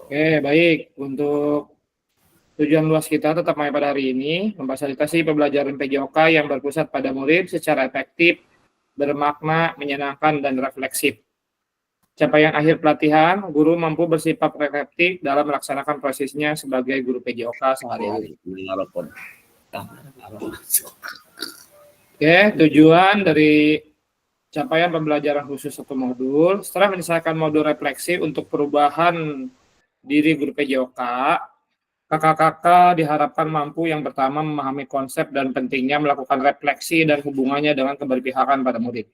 Oke, baik. Untuk tujuan luas kita tetap pada hari ini, memfasilitasi pembelajaran PJOK yang berpusat pada murid secara efektif, bermakna, menyenangkan, dan refleksif. Capaian akhir pelatihan, guru mampu bersifat reflektif dalam melaksanakan prosesnya sebagai guru PJOK sehari-hari. Oke, tujuan dari capaian pembelajaran khusus satu modul, setelah menyelesaikan modul refleksi untuk perubahan diri guru PJOK, kakak-kakak diharapkan mampu yang pertama memahami konsep dan pentingnya melakukan refleksi dan hubungannya dengan keberpihakan pada murid.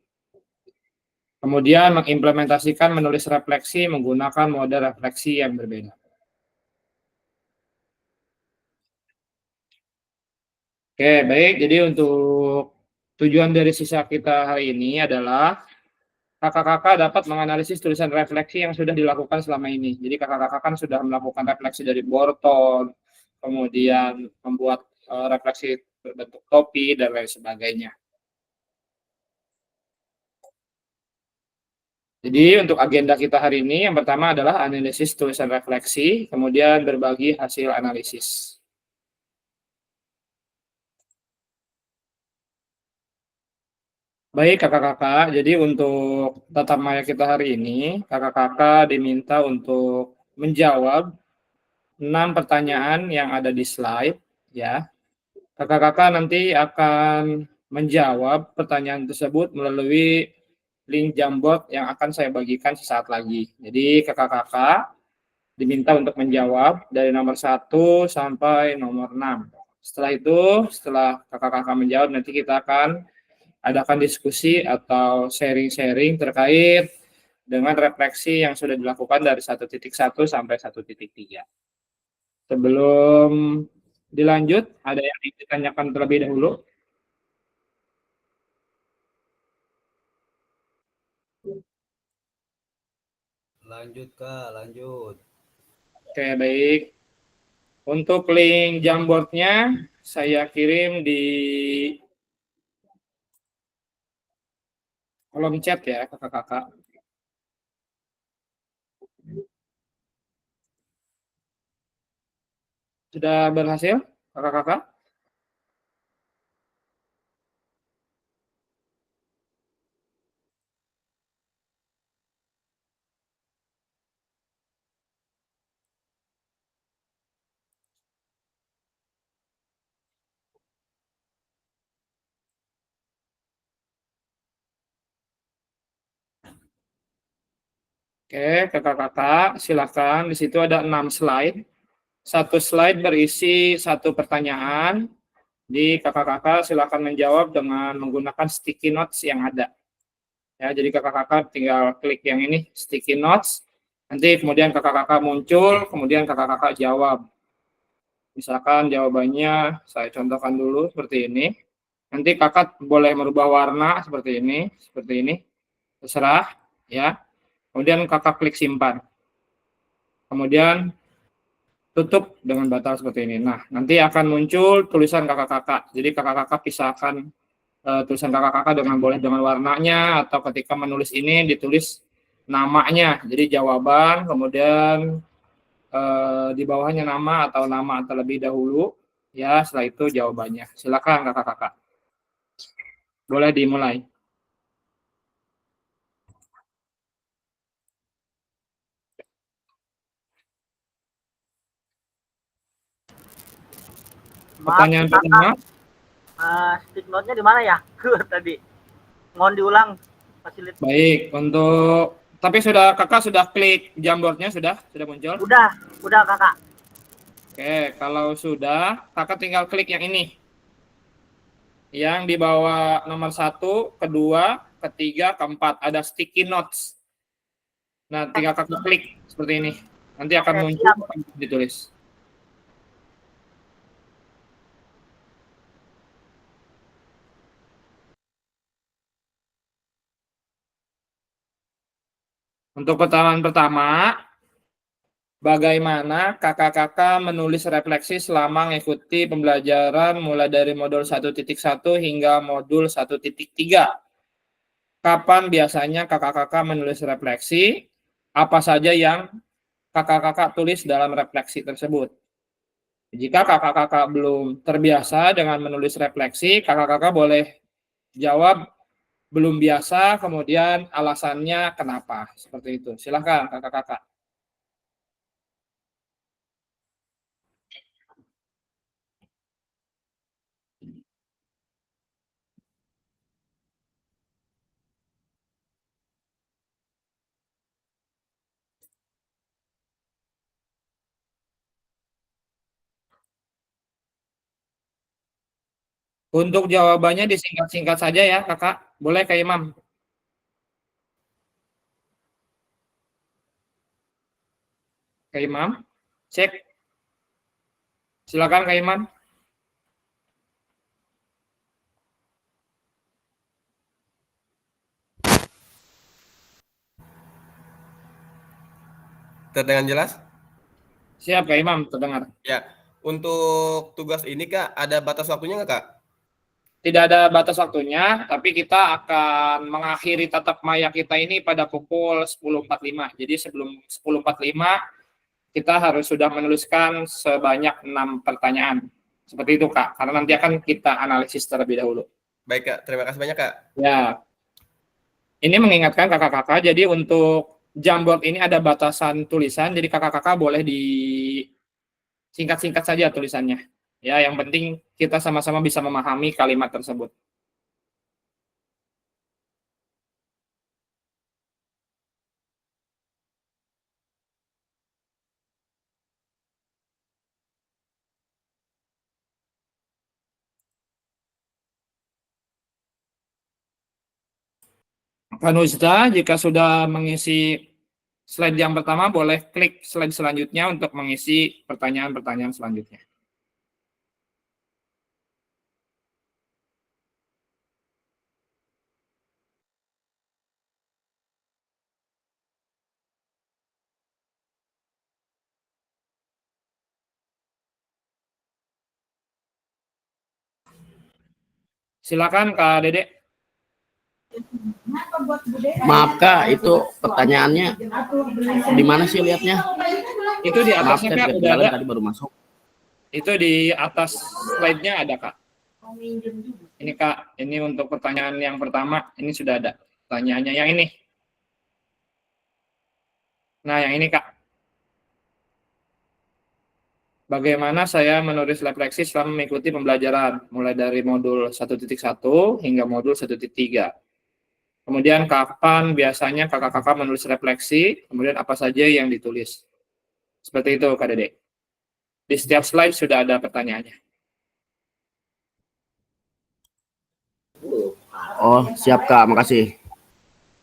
Kemudian mengimplementasikan menulis refleksi menggunakan mode refleksi yang berbeda. Oke, baik. Jadi untuk tujuan dari sisa kita hari ini adalah kakak-kakak dapat menganalisis tulisan refleksi yang sudah dilakukan selama ini. Jadi kakak-kakak kan sudah melakukan refleksi dari Borton, kemudian membuat refleksi berbentuk topi, dan lain sebagainya. Jadi untuk agenda kita hari ini, yang pertama adalah analisis tulisan refleksi, kemudian berbagi hasil analisis. Baik kakak-kakak, jadi untuk tatap maya kita hari ini, kakak-kakak diminta untuk menjawab 6 pertanyaan yang ada di slide, ya. Kakak-kakak nanti akan menjawab pertanyaan tersebut melalui link Jamboard yang akan saya bagikan sesaat lagi. Jadi kakak-kakak diminta untuk menjawab dari nomor 1 sampai nomor 6. Setelah itu, setelah kakak-kakak menjawab, nanti kita akan adakan diskusi atau sharing-sharing terkait dengan refleksi yang sudah dilakukan dari 1.1 sampai 1.3. Sebelum dilanjut, ada yang ingin ditanyakan terlebih dahulu? Lanjut Kak, lanjut. Oke, baik. Untuk link Jamboardnya saya kirim di kolom chat ya kakak-kakak. Sudah berhasil kakak-kakak? Oke, kakak-kakak, silakan. Di situ ada 6 slide. Satu slide berisi 1 pertanyaan. Jadi kakak-kakak silakan menjawab dengan menggunakan sticky notes yang ada. Ya, jadi kakak-kakak tinggal klik yang ini, sticky notes. Nanti kemudian kakak-kakak muncul, kemudian kakak-kakak jawab. Misalkan jawabannya saya contohkan dulu seperti ini. Nanti kakak boleh merubah warna seperti ini, terserah ya. Kemudian kakak klik simpan. Kemudian tutup dengan batal seperti ini. Nah, nanti akan muncul tulisan kakak-kakak. Jadi kakak-kakak pisahkan tulisan kakak-kakak boleh dengan warnanya, atau ketika menulis ini ditulis namanya. Jadi jawaban, kemudian di bawahnya nama atau nama terlebih dahulu. Ya, setelah itu jawabannya. Silakan kakak-kakak. Boleh dimulai. Pertanyaan pertama. Stick note-nya di mana ya? Tadi. Mohon diulang. Fasilitas. Baik, tapi kakak sudah klik Jamboardnya, sudah muncul? Udah kakak. Oke, kalau sudah, kakak tinggal klik yang ini. Yang di bawah nomor 1, kedua, ketiga, keempat, ada sticky notes. Nah, tinggal kakak klik seperti ini. Nanti akan muncul ditulis. Untuk pertanyaan pertama, bagaimana kakak-kakak menulis refleksi selama mengikuti pembelajaran mulai dari modul 1.1 hingga modul 1.3? Kapan biasanya kakak-kakak menulis refleksi? Apa saja yang kakak-kakak tulis dalam refleksi tersebut. Jika kakak-kakak belum terbiasa dengan menulis refleksi, kakak-kakak boleh jawab belum biasa, kemudian alasannya kenapa. Seperti itu. Silahkan kakak-kakak. Untuk jawabannya disingkat-singkat saja ya kakak. Boleh Kak Imam? Kak Imam? Cek. Silakan Kak Imam. Terdengar jelas? Siap Kak Imam, terdengar. Ya. Untuk tugas ini Kak, ada batas waktunya nggak Kak? Tidak ada batas waktunya, tapi kita akan mengakhiri tatap maya kita ini pada pukul 10.45. Jadi sebelum 10.45 kita harus sudah menuliskan sebanyak 6 pertanyaan. Seperti itu Kak, karena nanti akan kita analisis terlebih dahulu. Baik Kak, terima kasih banyak Kak. Ya, ini mengingatkan kakak-kakak, jadi untuk Jamboard ini ada batasan tulisan, jadi kakak-kakak boleh di singkat-singkat saja tulisannya. Ya, yang penting kita sama-sama bisa memahami kalimat tersebut. Panuzda, jika sudah mengisi slide yang pertama, boleh klik slide selanjutnya untuk mengisi pertanyaan-pertanyaan selanjutnya. Silakan Kak Dede. Maaf Kak, itu pertanyaannya di mana sih lihatnya? Itu di Maaf, atasnya saya Kak, udah ada. tadi baru masuk. Itu di atas slide-nya ada Kak. Ini Kak, ini untuk pertanyaan yang pertama, ini sudah ada. Pertanyaannya yang ini. Nah, yang ini Kak. Bagaimana saya menulis refleksi selama mengikuti pembelajaran, mulai dari modul 1.1 hingga modul 1.3. Kemudian kapan biasanya kakak-kakak menulis refleksi, kemudian apa saja yang ditulis. Seperti itu Kak Dede. Di setiap slide sudah ada pertanyaannya. Oh, siap Kak, makasih.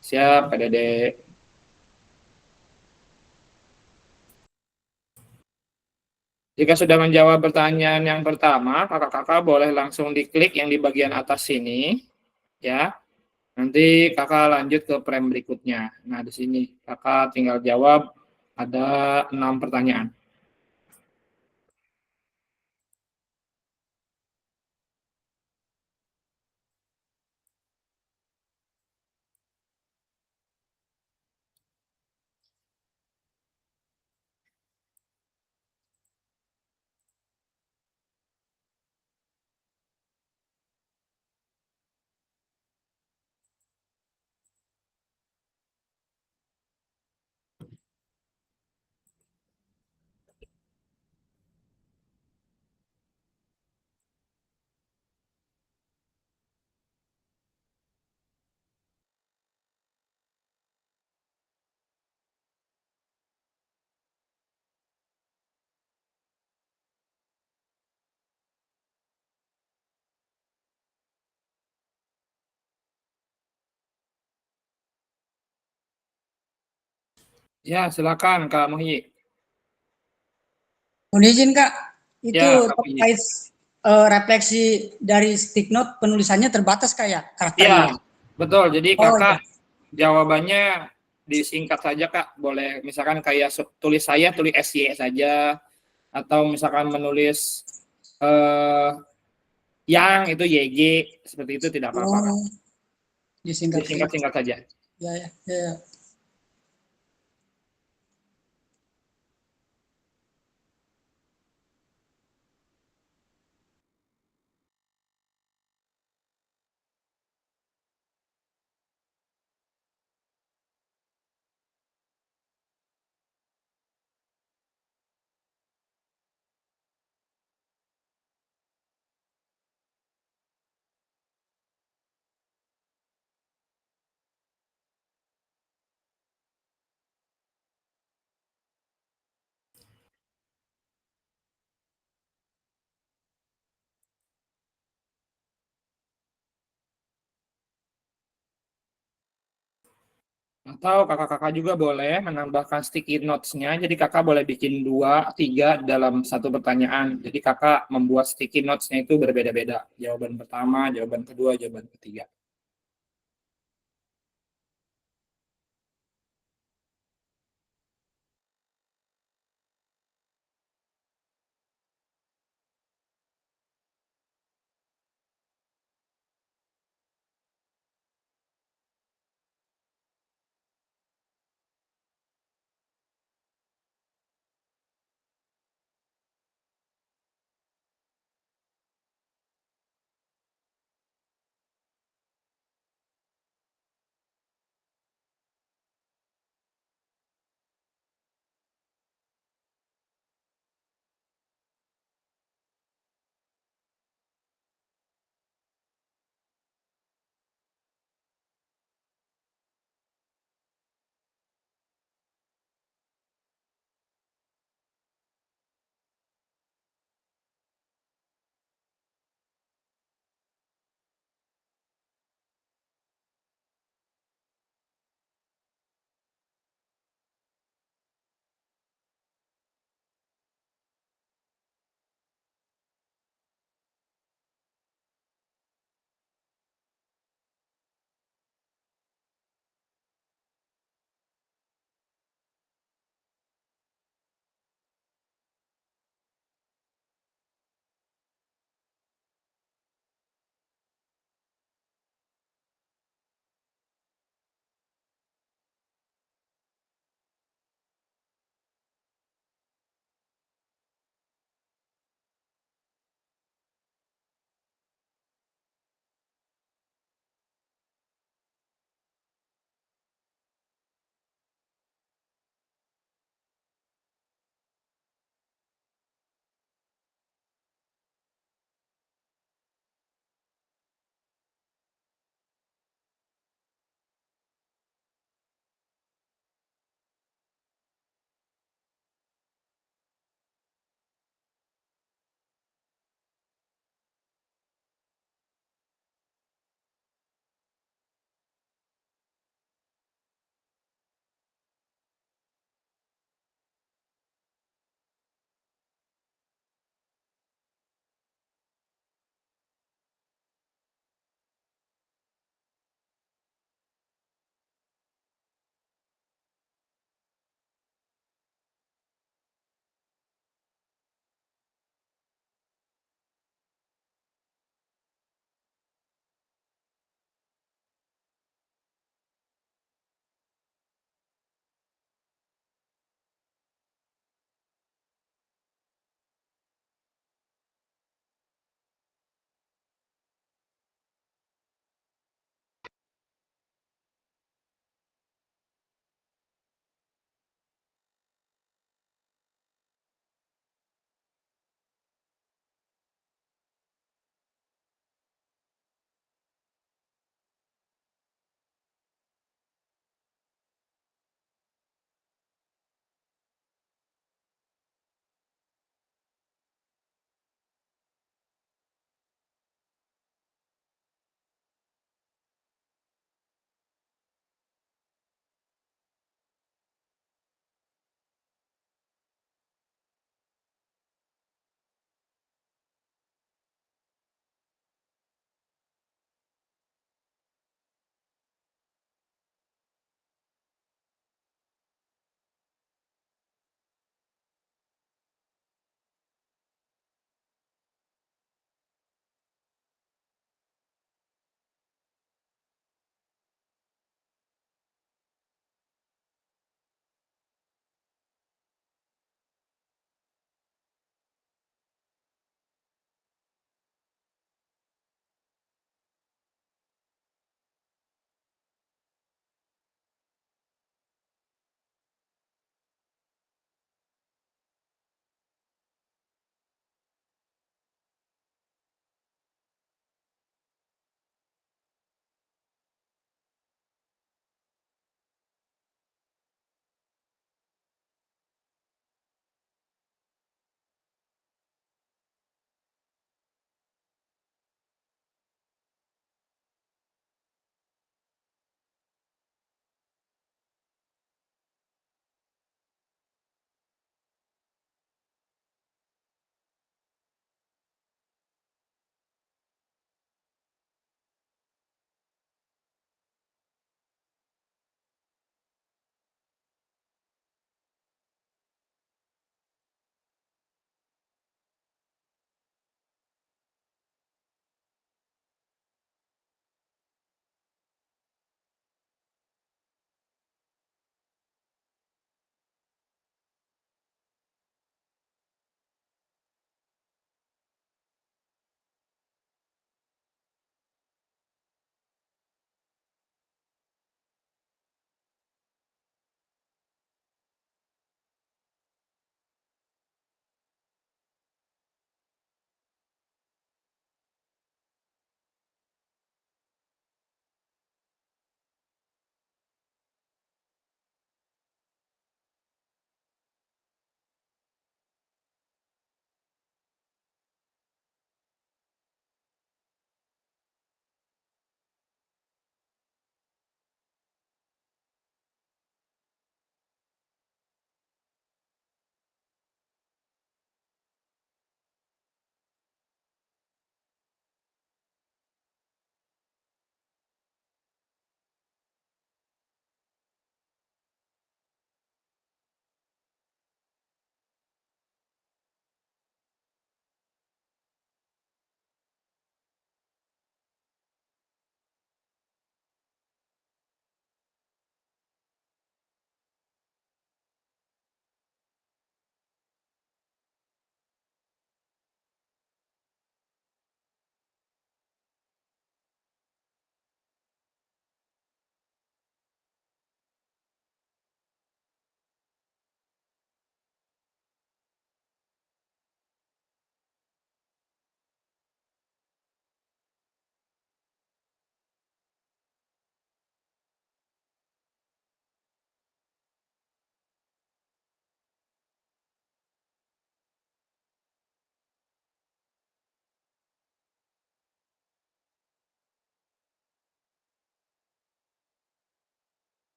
Siap Kak Dede. Jika sudah menjawab pertanyaan yang pertama, kakak-kakak boleh langsung diklik yang di bagian atas sini, ya. Nanti kakak lanjut ke frame berikutnya. Nah, di sini kakak tinggal jawab, ada 6 pertanyaan. Ya, silakan Kak Muhyi. Mohon izin Kak, itu Ya, Kak Muhyi. terkait refleksi dari stick note penulisannya terbatas Kak ya karakternya. Ya, betul. Jadi Oh, kakak jawabannya disingkat saja Kak. Boleh misalkan kayak tulis saya, tulis SY saja. Atau misalkan menulis yang itu YG. Seperti itu tidak apa-apa Kak. Oh, disingkat. Disingkat-singkat saja. Ya, ya, ya. Atau kakak-kakak juga boleh menambahkan sticky notes-nya. Jadi kakak boleh bikin 2, 3 dalam satu pertanyaan. Jadi kakak membuat sticky notes-nya itu berbeda-beda. Jawaban pertama, jawaban kedua, jawaban ketiga.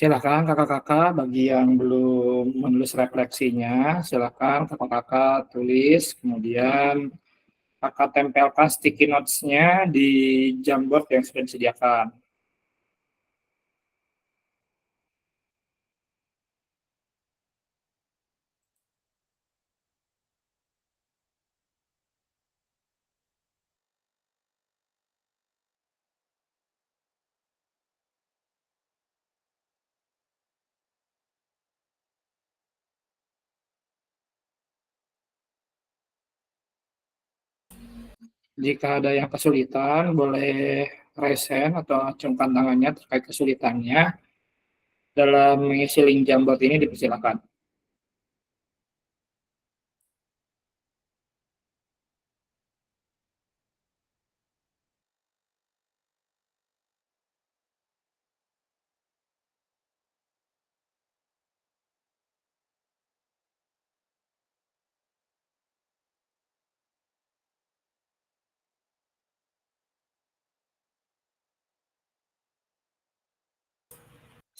Silakan kakak-kakak bagi yang belum menulis refleksinya, silakan kakak-kakak tulis, kemudian kakak tempelkan sticky notes-nya di Jamboard yang sudah disediakan. Jika ada yang kesulitan, boleh raise hand atau acungkan tangannya terkait kesulitannya dalam mengisi link Jamboard ini, dipersilakan.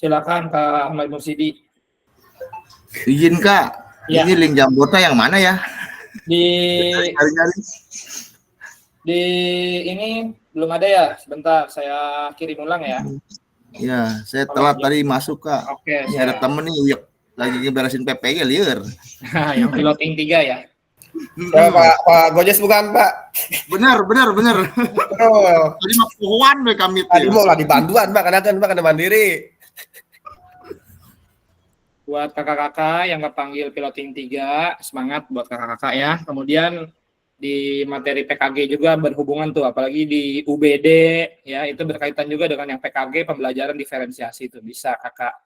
Silakan Kak Ahmad Mursidi. Izin Kak, Ya. ini link Jamboardnya yang mana ya? Di Cari-cari. di ini belum ada ya. Sebentar, saya kirim ulang ya. Ya, saya telat tadi masuk Kak. Oke, Ini ada temen nih Uyek lagi beresin PPG liar. yang piloting 3 ya. Ya, Pak Gojes bukan, Pak? Benar. Oh, Tadi mah pohon deh kami tadi tuh. mau lagi bantuan, Pak, karena kan Pak kena mandiri. Buat kakak-kakak yang kepanggil piloting 3, semangat buat kakak-kakak ya. Kemudian di materi PKG juga berhubungan tuh, apalagi di UBD ya, itu berkaitan juga dengan yang PKG, pembelajaran diferensiasi itu. Bisa kakak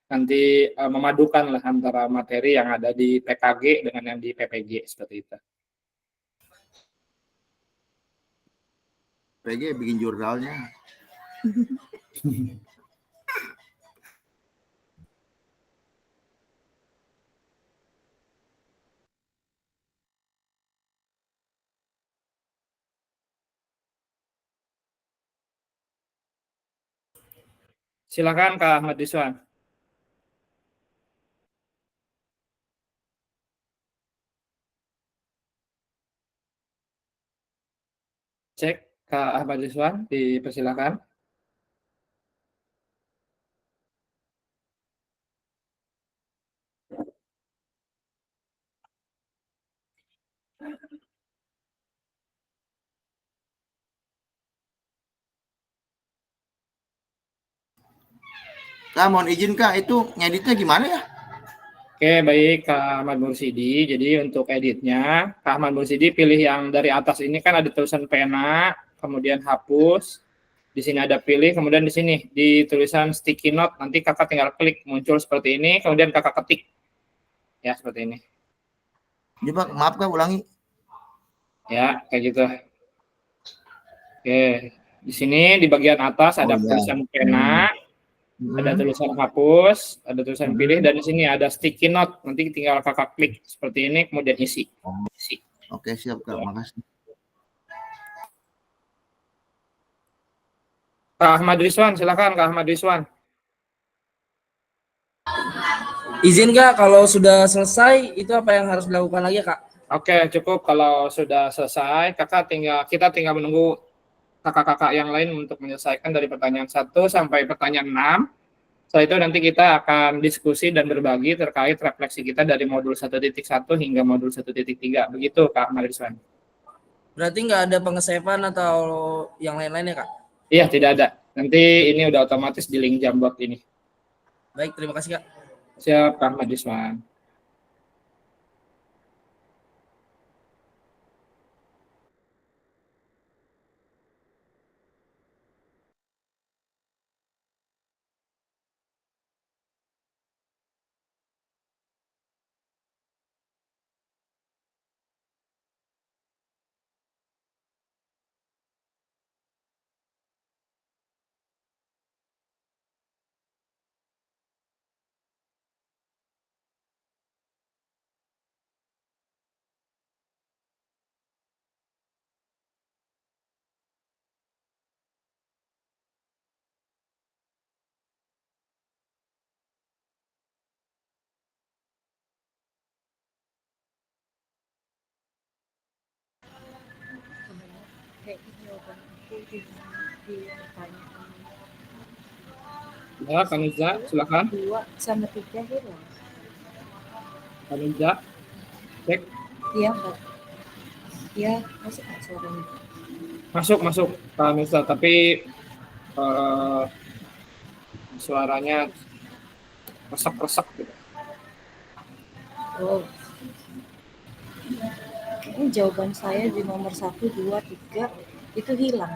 nanti memadukan lah antara materi yang ada di PKG dengan yang di PPG, seperti itu. PG bikin jurnalnya. Silakan Kak Ahmad Rizwan. Cek Kak Ahmad Rizwan, dipersilakan. Kak, mohon izin Kak, itu ngeditnya gimana ya? Oke, baik Kak Ahmad Mursidi. Jadi untuk editnya, Kak Ahmad Mursidi pilih yang dari atas ini, kan ada tulisan pena, kemudian hapus. Di sini ada pilih, kemudian di sini di tulisan sticky note, nanti kakak tinggal klik, muncul seperti ini, kemudian kakak ketik. Ya, seperti ini. Coba maaf Kak, ulangi. Ya, kayak gitu. Oke, di sini di bagian atas ada iya. tulisan pena, ada tulisan hapus, ada tulisan pilih, dan di sini ada sticky note. Nanti tinggal kakak klik seperti ini, kemudian isi. Oke, siap Kak, makasih. Kak Ahmad Rizwan, silakan Kak Ahmad Rizwan. Izin Kak, kalau sudah selesai itu apa yang harus dilakukan lagi Kak? Oke, cukup kalau sudah selesai, kita tinggal menunggu kakak-kakak yang lain untuk menyelesaikan dari pertanyaan 1 sampai pertanyaan 6. Setelah itu nanti kita akan diskusi dan berbagi terkait refleksi kita dari modul 1.1 hingga modul 1.3. Begitu Kak Ahmad Rizwan. Berarti nggak ada pengesahan atau yang lain-lainnya Kak? Iya, tidak ada. Nanti ini udah otomatis di link Jamboard ini. Baik, terima kasih Kak. Siap, Kak Ahmad Rizwan. jawaban aku di pertanyaan Ya, Kaniza, silakan. 2 sama 3 hilang. Kaniza, cek. Iya, Mbak. Iya, masuk nggak suaranya? Masuk, masuk, Kaniza. Tapi eh, suaranya resek-resek gitu. Oh, ini jawaban saya di nomor 1, 2, 3 itu hilang.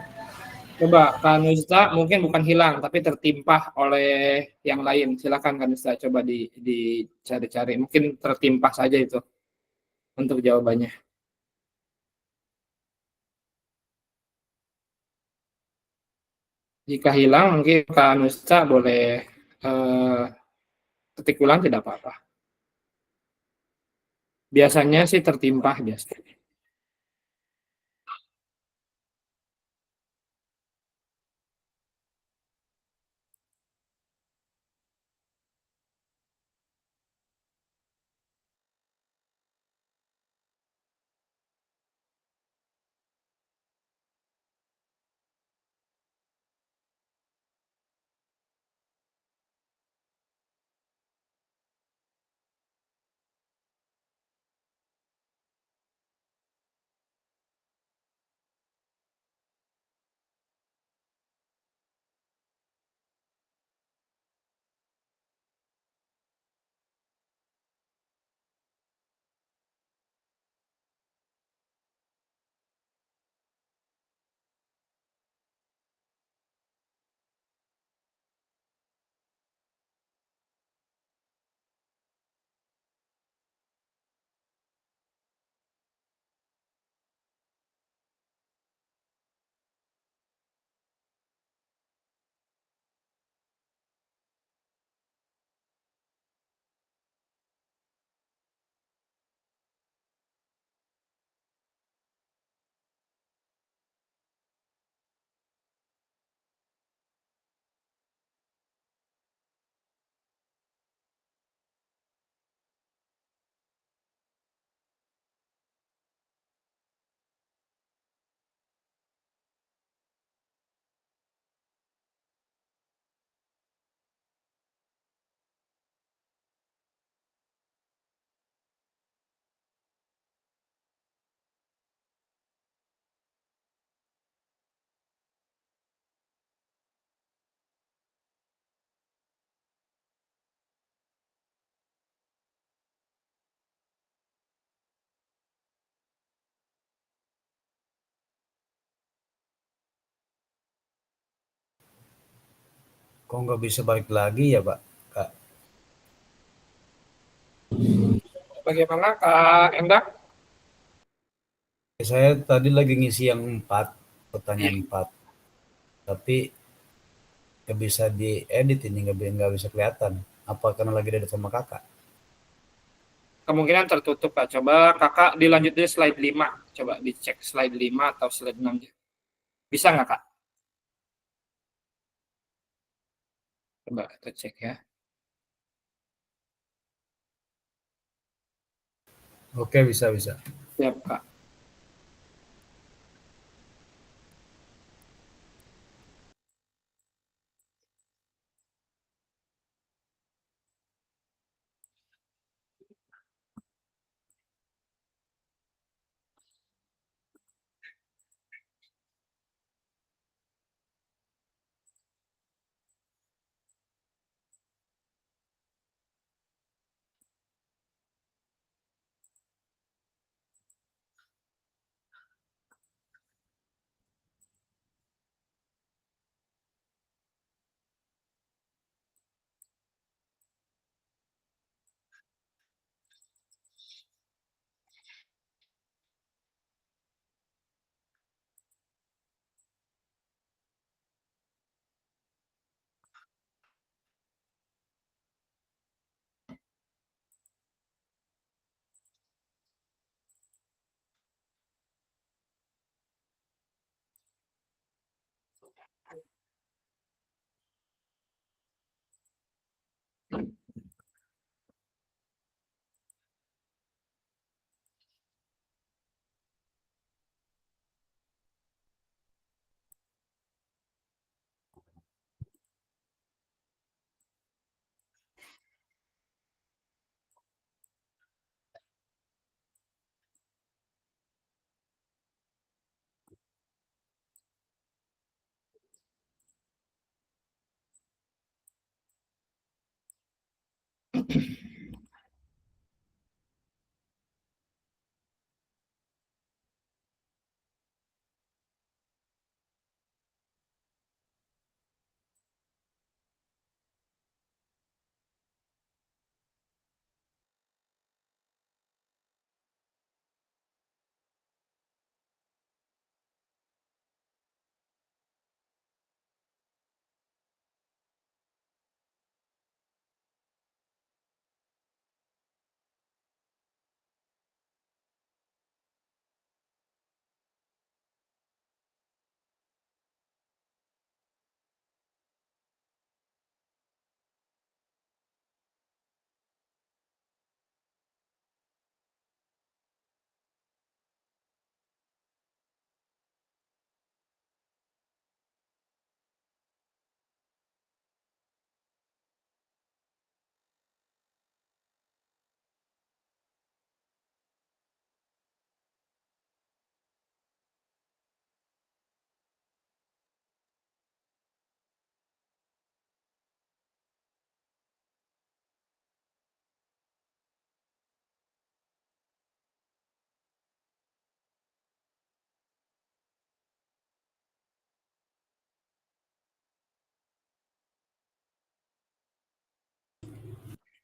Coba Kanista mungkin bukan hilang, tapi tertimpa oleh yang lain. Silakan Kanista, coba dicari-cari. Mungkin tertimpa saja itu untuk jawabannya. Jika hilang, mungkin Kanista boleh eh, ketik ulang, tidak apa-apa. Biasanya sih tertimpa biasanya. Kok nggak bisa balik lagi ya, Pak? Kak, Bagaimana Kak Endak? saya tadi lagi ngisi yang 4, pertanyaan 4, tapi nggak bisa diedit ini, nggak bisa kelihatan. Apa karena lagi ada sama kakak? Kemungkinan tertutup Kak. Coba Kakak dilanjut di slide 5. Coba dicek slide 5 atau slide 6. Bisa nggak Kak? Coba kita cek ya. Oke, bisa, bisa. Siap Kak.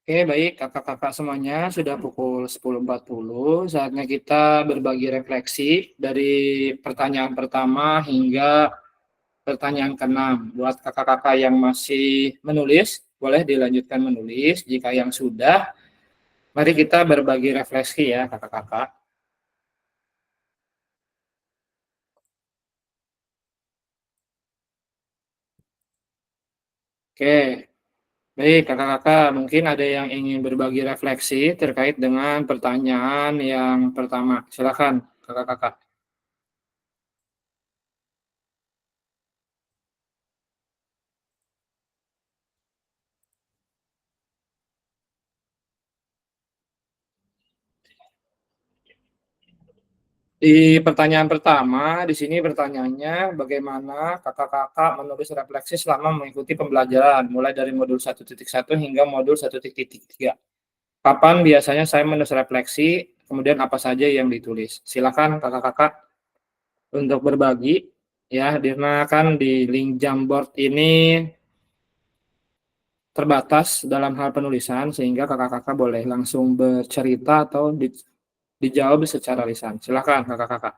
Oke, baik kakak-kakak semuanya, sudah pukul 10.40. Saatnya kita berbagi refleksi dari pertanyaan pertama hingga pertanyaan ke-6. Buat kakak-kakak yang masih menulis, boleh dilanjutkan menulis. Jika yang sudah, mari kita berbagi refleksi ya kakak-kakak. Oke, baik kakak-kakak, mungkin ada yang ingin berbagi refleksi terkait dengan pertanyaan yang pertama. Silakan kakak-kakak. Di pertanyaan pertama, di sini pertanyaannya bagaimana kakak-kakak menulis refleksi selama mengikuti pembelajaran, mulai dari modul 1.1 hingga modul 1.3. Kapan biasanya saya menulis refleksi, kemudian apa saja yang ditulis. Silakan kakak-kakak untuk berbagi, ya, karena kan di link Jamboard ini terbatas dalam hal penulisan, sehingga kakak-kakak boleh langsung bercerita atau dijawab secara lisan. Silakan kakak-kakak.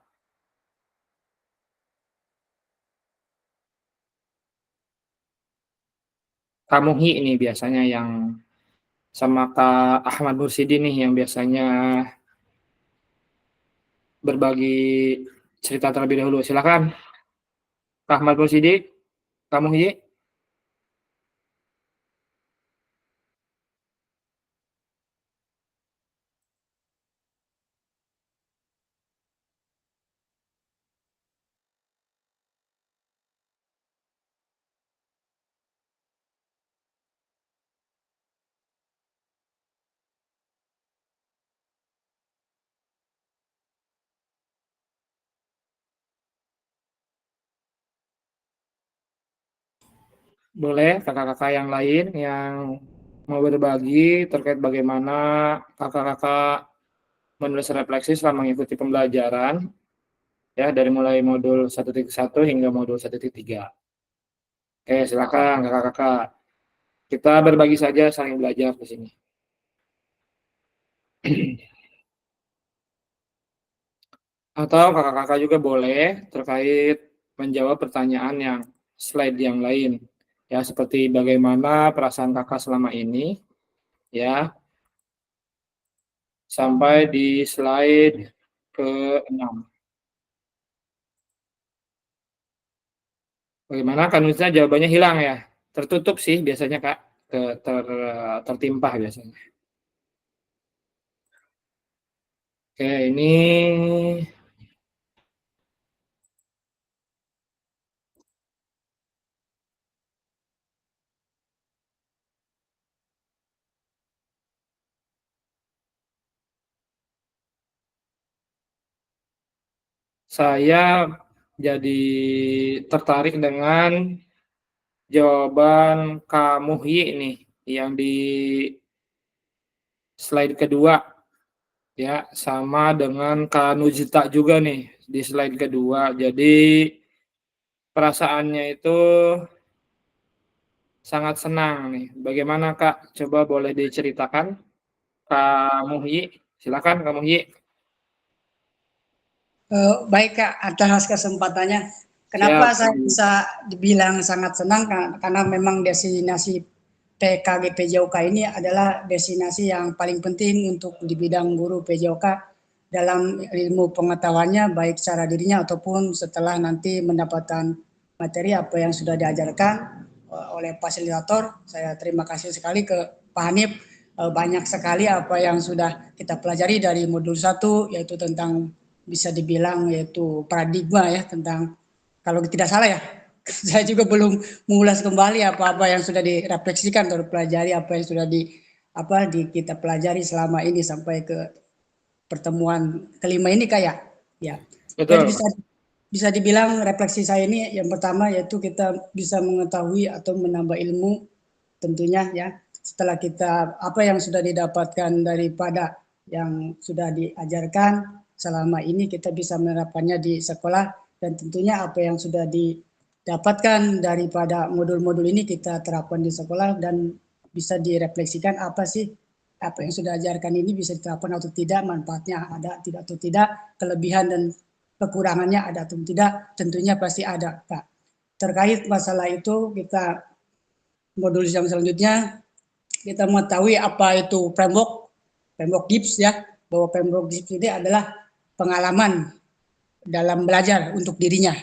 Kamuhi ini biasanya yang sama Kak Ahmad Mursidi nih yang biasanya berbagi cerita terlebih dahulu. Silakan Kak Ahmad Mursidi, Kamuhi. Boleh kakak-kakak yang lain yang mau berbagi terkait bagaimana kakak-kakak menulis refleksi selama mengikuti pembelajaran ya dari mulai modul 1.1 hingga modul 1.3. Oke, silakan kakak-kakak. Kita berbagi saja saling belajar di sini. Atau kakak-kakak juga boleh terkait menjawab pertanyaan yang slide yang lain. Ya, seperti bagaimana perasaan kakak selama ini, ya, sampai di slide ke-6. Bagaimana kan misalnya jawabannya hilang ya. Tertutup sih biasanya Kak, tertimpah biasanya. Oke, ini saya jadi tertarik dengan jawaban Kak Muhyi nih yang di slide kedua. Ya, sama dengan Kak Nujita juga nih di slide kedua. Jadi perasaannya itu sangat senang nih. Bagaimana Kak? Coba boleh diceritakan. Kak Muhyi, silakan Kak Muhyi. Baik Kak, atas kesempatannya. Kenapa Siap. saya bisa dibilang sangat senang? Karena memang destinasi PKG PJOK ini adalah destinasi yang paling penting untuk di bidang guru PJOK dalam ilmu pengetahuannya, baik secara dirinya ataupun setelah nanti mendapatkan materi apa yang sudah diajarkan oleh fasilitator. Saya terima kasih sekali ke Pak Hanif. Banyak sekali apa yang sudah kita pelajari dari modul 1, yaitu tentang bisa dibilang yaitu paradigma ya, tentang kalau tidak salah ya, saya juga belum mengulas kembali apa-apa yang sudah direfleksikan atau dipelajari, apa yang sudah kita pelajari selama ini sampai ke pertemuan kelima ini kayak ya. Jadi Betul. bisa dibilang refleksi saya ini yang pertama yaitu kita bisa mengetahui atau menambah ilmu tentunya ya, setelah kita apa yang sudah didapatkan daripada yang sudah diajarkan selama ini kita bisa menerapkannya di sekolah, dan tentunya apa yang sudah didapatkan daripada modul-modul ini kita terapkan di sekolah dan bisa direfleksikan apa sih apa yang sudah diajarkan ini bisa diterapkan atau tidak, manfaatnya ada tidak atau tidak, kelebihan dan kekurangannya ada atau tidak, tentunya pasti ada Kak. Terkait masalah itu kita modul yang selanjutnya kita mengetahui apa itu framework GIPS ya, bahwa framework GIPS ini adalah pengalaman dalam belajar untuk dirinya.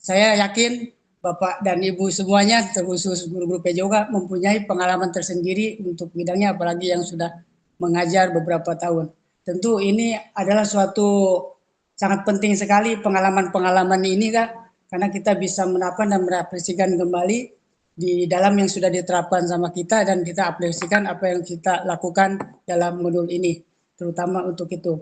Saya yakin Bapak dan Ibu semuanya, terkhusus guru-guru PJOK, mempunyai pengalaman tersendiri untuk bidangnya, apalagi yang sudah mengajar beberapa tahun. Tentu ini adalah suatu sangat penting sekali pengalaman-pengalaman ini Kak, karena kita bisa menerapkan dan merefleksikan kembali di dalam yang sudah diterapkan sama kita dan kita aplikasikan apa yang kita lakukan dalam modul ini, terutama untuk itu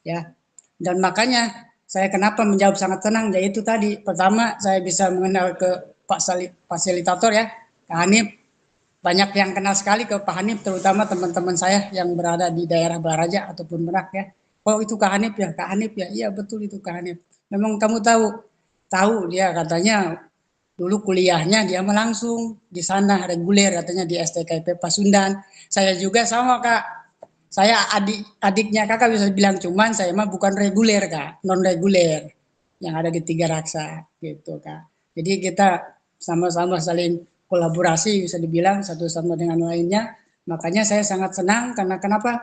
ya. Dan makanya saya kenapa menjawab sangat senang, yaitu tadi pertama saya bisa mengenal ke Pak fasilitator ya, Kak Hanif. Banyak yang kenal sekali ke Pak Hanif, terutama teman-teman saya yang berada di daerah Baraja ataupun Merak ya. Oh itu Kak Hanif ya, Kak Hanif ya, iya betul itu Kak Hanif. Memang kamu tahu dia katanya dulu kuliahnya dia langsung di sana reguler katanya di STKIP Pasundan. Saya juga sama Kak. Saya adiknya Kakak bisa bilang, cuman saya mah bukan reguler Kak, non reguler yang ada di Tiga Raksa gitu Kak. Jadi kita sama-sama saling kolaborasi bisa dibilang satu sama dengan lainnya. Makanya saya sangat senang karena kenapa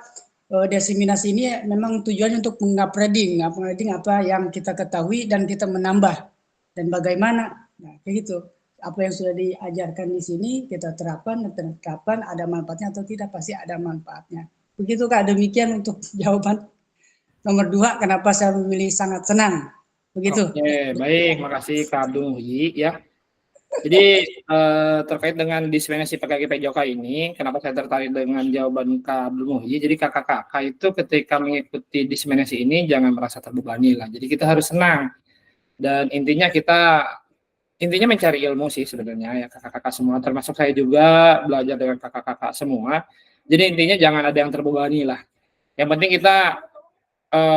diseminasi ini memang tujuannya untuk mengupgrading apa yang kita ketahui dan kita menambah dan bagaimana. Nah, kayak gitu. Apa yang sudah diajarkan di sini kita terapkan ada manfaatnya atau tidak, pasti ada manfaatnya. Begitu Kak, demikian untuk jawaban nomor 2, kenapa saya memilih sangat senang. Begitu. Oke, baik, makasih Kak Abdul Muhyi ya. Jadi terkait dengan diseminasi PKG PJOK ini, kenapa saya tertarik dengan jawaban Kak Abdul Muhyi? Jadi kakak-kakak itu ketika mengikuti diseminasi ini jangan merasa terbebani lah. Jadi kita harus senang dan intinya mencari ilmu sih sebenarnya ya kakak-kakak semua, termasuk saya juga belajar dengan kakak-kakak semua. Jadi intinya jangan ada yang terbebani lah. Yang penting kita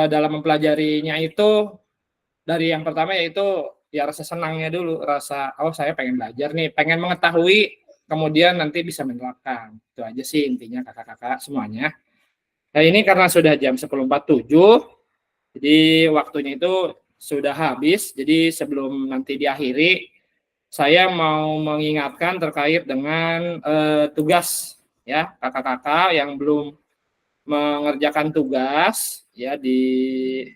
dalam mempelajarinya itu dari yang pertama yaitu ya rasa senangnya dulu, rasa oh saya pengen belajar nih, pengen mengetahui, kemudian nanti bisa menerapkan. Itu aja sih intinya kakak-kakak semuanya. Nah ini karena sudah jam 10.47, jadi waktunya itu sudah habis. Jadi sebelum nanti diakhiri, saya mau mengingatkan terkait dengan tugas ya kakak-kakak yang belum mengerjakan tugas ya di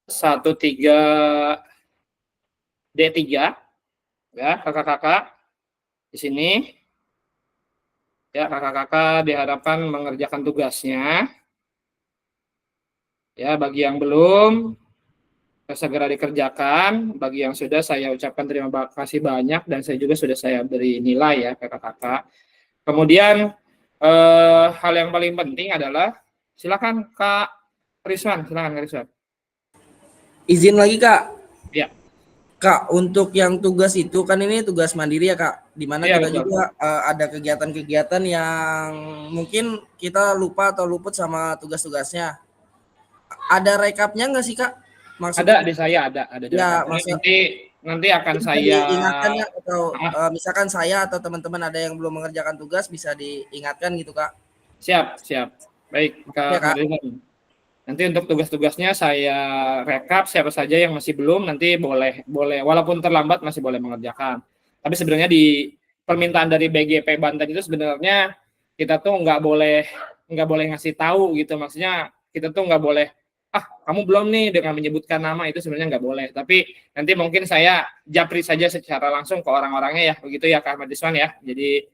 13D3 ya kakak-kakak di sini ya kakak-kakak diharapkan mengerjakan tugasnya ya. Bagi yang belum segera dikerjakan, bagi yang sudah saya ucapkan terima kasih banyak dan saya juga sudah saya beri nilai ya kakak-kakak. Kemudian hal yang paling penting adalah silakan Kak Rizwan, silakan Kak Rizwan. Izin lagi Kak. Ya. Kak, untuk yang tugas itu kan ini tugas mandiri ya Kak, di mana Iya, kita betul. juga ada kegiatan-kegiatan yang mungkin kita lupa atau luput sama tugas-tugasnya. Ada rekapnya nggak sih Kak? Maksudnya Ada di saya, ada di ya, rekapnya. Nanti akan bisa saya diingatkan ya, atau ah, misalkan saya atau teman-teman ada yang belum mengerjakan tugas bisa diingatkan gitu Kak. siap. Baik, Ya Kak Kak. Nurison. Nanti untuk tugas-tugasnya saya rekap siapa saja yang masih belum, nanti boleh walaupun terlambat masih boleh mengerjakan. Tapi sebenarnya di permintaan dari BGP Banten itu sebenarnya kita tuh nggak boleh ngasih tahu gitu. Maksudnya kita tuh nggak boleh, kamu belum nih dengan menyebutkan nama, itu sebenarnya nggak boleh. Tapi nanti mungkin saya japri saja secara langsung ke orang-orangnya ya, begitu ya Kak Ahmad Iswan ya. Jadi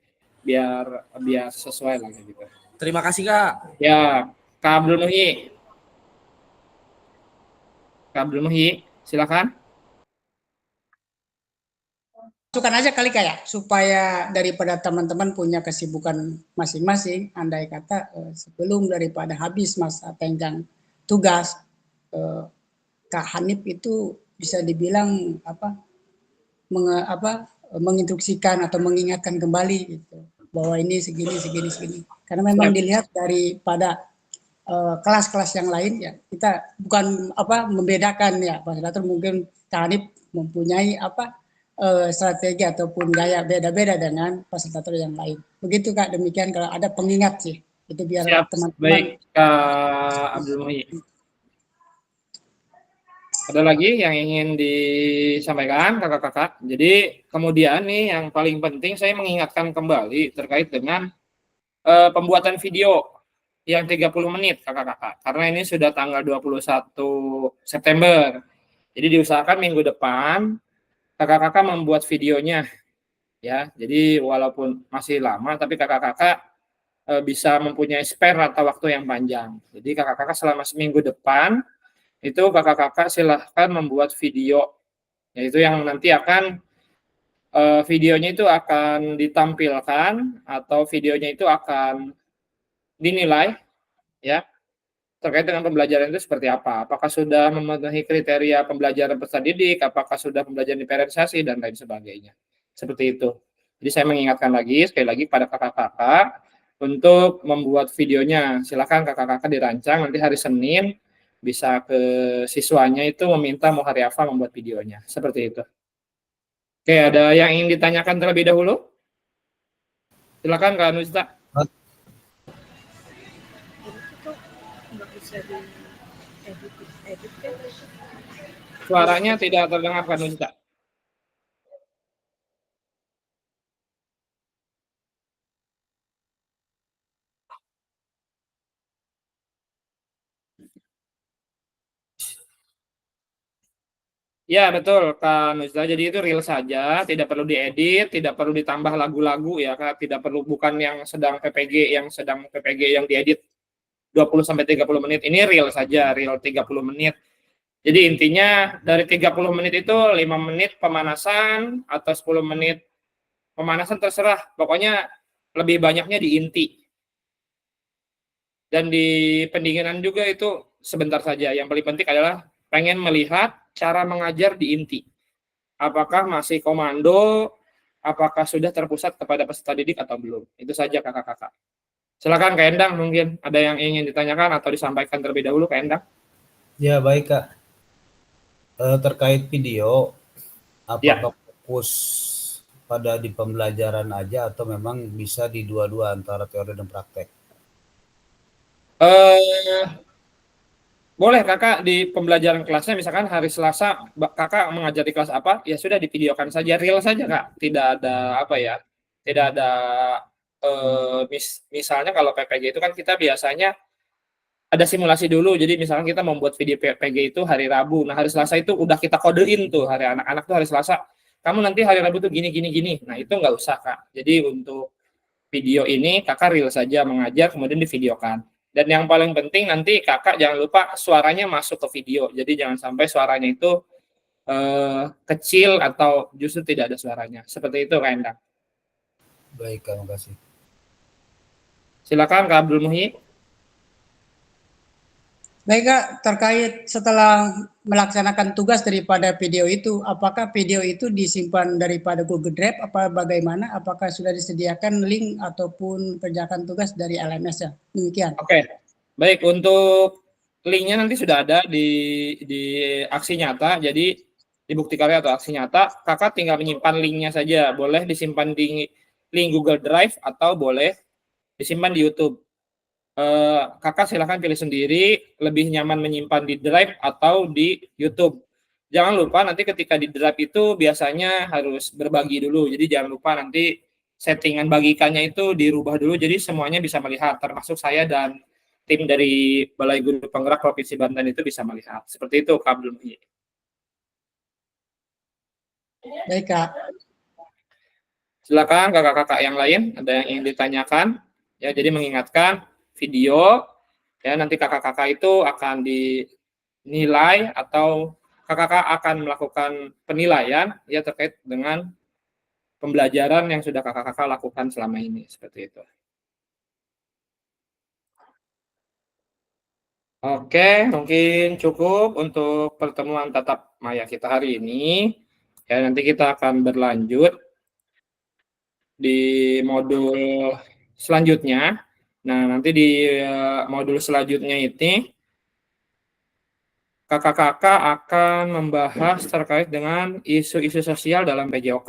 biar sesuai lah gitu. Terima kasih Kak. Ya, Kak Abdul Muhyi. Kak Abdul Muhyi, silakan. Masukkan aja kali kayak supaya daripada teman-teman punya kesibukan masing-masing, andai kata sebelum daripada habis masa tenggang tugas, Kak Hanif itu bisa dibilang menginstruksikan atau mengingatkan kembali gitu, bahwa ini segini. Karena memang dilihat daripada kelas-kelas yang lain ya, kita bukan membedakan ya, fasilitator mungkin Kak Hanif mempunyai strategi ataupun gaya beda-beda dengan fasilitator yang lain. Begitu Kak, demikian kalau ada pengingat sih, itu biar Siap, teman-teman. baik Kak Abdul Muhyi. Ada lagi yang ingin disampaikan kakak-kakak? Jadi kemudian nih yang paling penting saya mengingatkan kembali terkait dengan pembuatan video yang 30 menit kakak-kakak. Karena ini sudah tanggal 21 September. Jadi diusahakan minggu depan kakak-kakak membuat videonya ya. Jadi walaupun masih lama tapi kakak-kakak bisa mempunyai spare atau waktu yang panjang. Jadi kakak-kakak selama seminggu depan itu kakak-kakak silahkan membuat video, yaitu yang nanti akan videonya itu akan ditampilkan atau videonya itu akan dinilai ya terkait dengan pembelajaran itu seperti apa. Apakah sudah memenuhi kriteria pembelajaran peserta didik, apakah sudah pembelajaran diferensiasi dan lain sebagainya. Seperti itu. Jadi saya mengingatkan lagi sekali lagi pada kakak-kakak untuk membuat videonya. Silakan kakak-kakak dirancang nanti hari Senin bisa ke siswanya itu meminta mau hari apa membuat videonya. Seperti itu. Oke, ada yang ingin ditanyakan terlebih dahulu? Silakan Kak Nuzta. Nggak bisa edit kan? Suaranya tidak terdengar Kak Nuzta. Ya betul Kak Nuzla, jadi itu real saja, tidak perlu diedit, tidak perlu ditambah lagu-lagu ya Kak, tidak perlu, bukan yang sedang PPG yang diedit 20-30 menit, ini real saja, real 30 menit. Jadi intinya dari 30 menit itu 5 menit pemanasan atau 10 menit pemanasan terserah, pokoknya lebih banyaknya di inti. Dan di pendinginan juga itu sebentar saja, yang paling penting adalah pengen melihat cara mengajar di inti. Apakah masih komando, apakah sudah terpusat kepada peserta didik atau belum. Itu saja kakak-kakak. Silakan Kak Endang, mungkin ada yang ingin ditanyakan atau disampaikan terlebih dahulu Kak Endang. Ya baik Kak. Terkait video, apakah fokus pada di pembelajaran aja atau memang bisa di dua-dua antara teori dan praktek? Boleh kakak di pembelajaran kelasnya, misalkan hari Selasa kakak mengajar di kelas apa, ya sudah divideokan saja, real saja Kak, tidak ada tidak ada misalnya kalau PPG itu kan kita biasanya ada simulasi dulu, jadi misalkan kita membuat video PPG itu hari Rabu, nah hari Selasa itu udah kita kodein tuh, hari anak-anak tuh hari Selasa, kamu nanti hari Rabu tuh gini, nah itu nggak usah Kak, jadi untuk video ini kakak real saja mengajar kemudian divideokan. Dan yang paling penting nanti kakak jangan lupa suaranya masuk ke video. Jadi jangan sampai suaranya itu kecil atau justru tidak ada suaranya. Seperti itu Kak Endang. Baik, terima kasih. Silakan Kak Abdul Muhyi. Baik Kak, terkait setelah melaksanakan tugas daripada video itu, apakah video itu disimpan daripada Google Drive apa bagaimana? Apakah sudah disediakan link ataupun kerjakan tugas dari LMS ya? Demikian. Oke, baik, untuk linknya nanti sudah ada di aksi nyata, jadi di bukti karya atau aksi nyata, kakak tinggal menyimpan linknya saja, boleh disimpan di link Google Drive atau boleh disimpan di YouTube. Kakak silahkan pilih sendiri, lebih nyaman menyimpan di Drive atau di YouTube. Jangan lupa nanti ketika di Drive itu biasanya harus berbagi dulu, jadi jangan lupa nanti settingan bagikannya itu dirubah dulu, jadi semuanya bisa melihat, termasuk saya dan tim dari Balai Guru Penggerak Provinsi Banten itu bisa melihat. Seperti itu, Kak Abdul Muhyi. Baik Kak. Silakan kakak-kakak yang lain, ada yang ingin ditanyakan. Ya, jadi mengingatkan video, ya nanti kakak-kakak itu akan dinilai atau kakak-kakak akan melakukan penilaian ya terkait dengan pembelajaran yang sudah kakak-kakak lakukan selama ini, seperti itu. Oke, mungkin cukup untuk pertemuan tatap maya kita hari ini. Ya, nanti kita akan berlanjut di modul selanjutnya. Nah, nanti di modul selanjutnya ini kakak-kakak akan membahas terkait dengan isu-isu sosial dalam PJOK.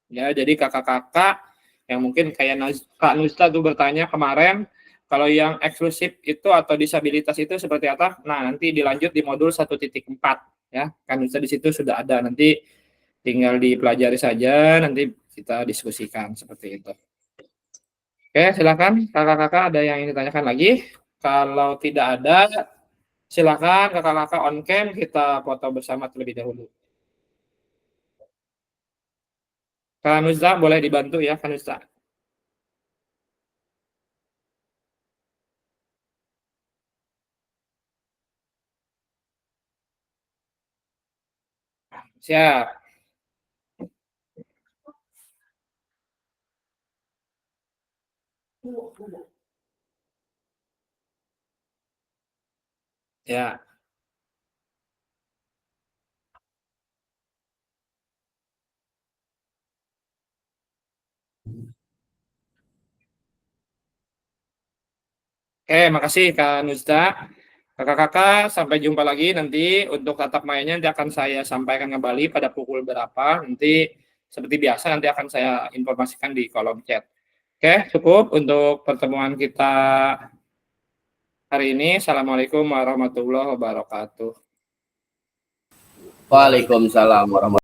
Ya, jadi kakak-kakak yang mungkin kayak Kak Nusta tuh bertanya kemarin, kalau yang eksklusif itu atau disabilitas itu seperti apa? Nah, nanti dilanjut di modul 1.4 ya. Kak Nusta di situ sudah ada, nanti tinggal dipelajari saja, nanti kita diskusikan seperti itu. Oke, silakan kakak-kakak ada yang ingin ditanyakan lagi. Kalau tidak ada, silakan kakak-kakak on cam, kita foto bersama terlebih dahulu. Kak Nusta boleh dibantu ya, Kak Nusta. Siap. Ya. Oke, makasih Kak Nusta. Kakak-kakak, sampai jumpa lagi nanti untuk tatap mayanya nanti akan saya sampaikan kembali pada pukul berapa. Nanti seperti biasa nanti akan saya informasikan di kolom chat. Oke, cukup untuk pertemuan kita hari ini. Assalamualaikum warahmatullahi wabarakatuh. Waalaikumsalam warahmatullahi